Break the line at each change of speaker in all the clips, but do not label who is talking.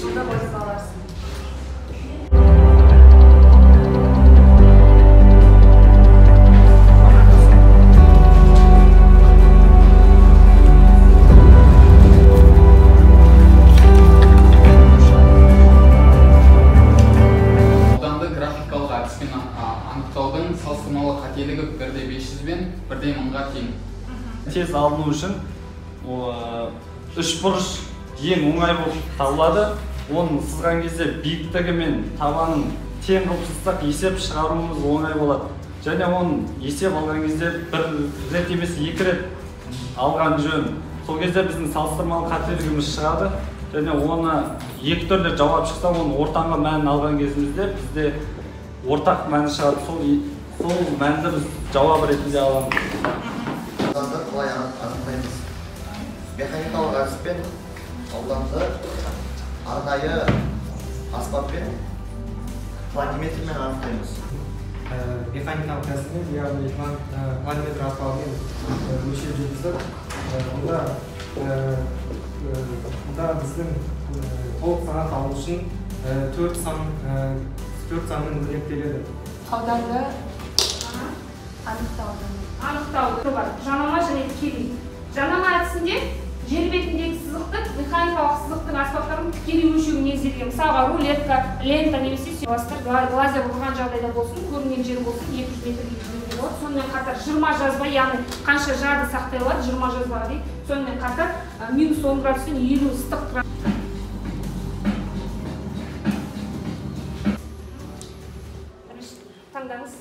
жылда басып аларсың.
Анықтаудың салыстырмалы қателігі 1/500 бен 1/1000-ға тең.
Тез алыну үшін 3 бұрыш ең оңай болып табылады. Оны сызған кезде биіктігі мен табанын тең қылып сызсақ есеп шығаруымыз оңай болады. Және оны есеп алған кезде бір рет емес 2 рет алған жөн. Сол кезде біздің салыстырмалы қателігіміз шығады. Және оны 2 түрлі жауап шықса, оны ортаңғы мәнін алған кезімізде бізде ортақ мәні шығады. Сол мәнді біз жауап ретінде аламыз.
Қалай анықтаймыз? Механикалық әдіспен ауданды арнайы аспаппен планиметрмен анықтаймыз.
Механикалық әдіспен, яғни планиметр аспабымен өлшеп жүргізіп, онда біздің толық санат алу үшін 4 санның реттеледі.
Ауданды анықтауды бар. Жанама және тікелей. Жанама әдісінде жер бетіндегі сызықтың, механикалық сызықтың аспаптарын тікелей өлшеуге негізделген. Мысалға рулетка, лента немесе лазер ұрған жағдайда болсын, көрінген жер болсын, 200 метрге дейін болады. Сонымен қатар жырма жазба, яғни қанша жады сақтай алады, жырма жазбаға дейді. Сонымен қатар -10 градуспен 50 ыстық градус. Таңдаңыз.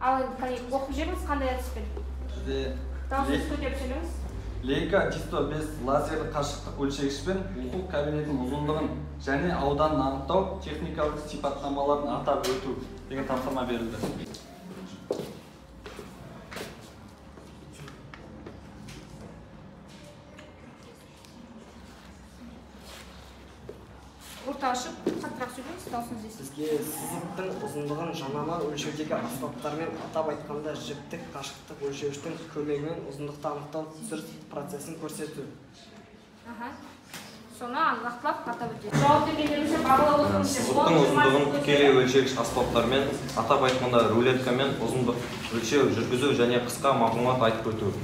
Ал оқып жүріңіз қандай әдіспен? Дауысыз көтеріп сөйлеңіз.
Leica Disto5 лазерлі қашықтық өлшегішпен оқу кабинетінің ұзындығын және ауданын анықтау, техникалық сипаттамаларын атап өту деген тапсырма берілді.
Орта ашып, қаттырақ сөйлеңіз, даусыңыз естілсін.
Бізге сызықтың ұзындығын жанама өлшеудегі аспаптармен, атап айтқанда жіптік қашықтық өлшеуіштің көмегімен ұзындықты анықтау түсіріс процесін көрсету.
Соны анықтап атап өтеді. Жауап бергендеріңізше бағалап отырыңыз.
Сызықтың ұзындығын тікелей өлшегіш аспаптармен, атап айтқанда рулеткамен ұзындық өлшеу, жүргізу және қысқа мағлұмат айтып өту.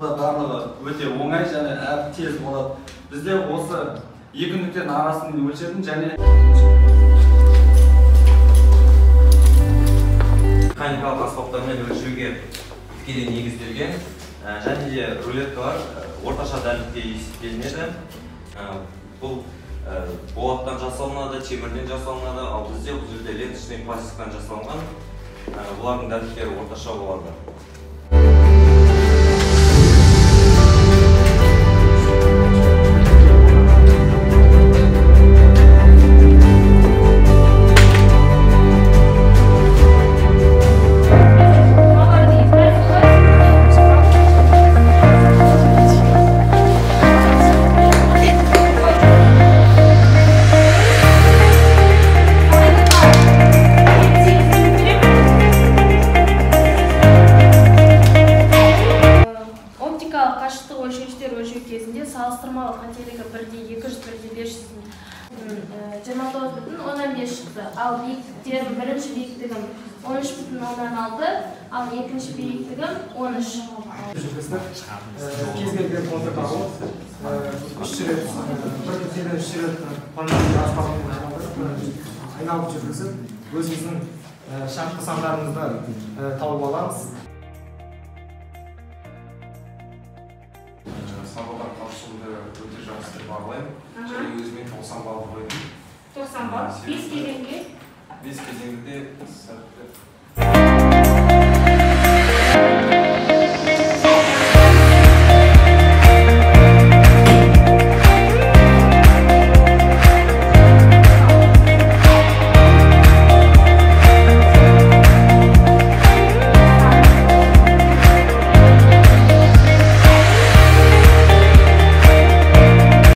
Барлығы өте оңай және әр тез болады. Бізде осы екі нүктенің арасын өлшедім және
Механикалық аспаптармен өлшеуге тікелей негізделген және де рулеткалар орташа дәлдікте есептелінеді. Бұл болаттан жасалынады, темірден жасалынады, ал бізде бұл жерде ленточный пластиктан жасалынған. Бұлардың дәлдіктері орташа болады.
Салыстырмалы қателігі 1/200, 1/500, 29,15 шықты. Ал биіктіктерім бірінші биіктігім 13,6, ал екінші биіктігім 13.
Кез келген концерт алып, 3 рет, 1-3 рет планиметр аспабымен айналып жүргізіп, өзіміздің шартты сандарымызды тауып аламыз.
Сабаққа қатысуды өте жақсы деп бағалаймын. Және өзіме 90 балл қойдым.
90 балл. 5 кезеңде?
5 кезеңде сәтті.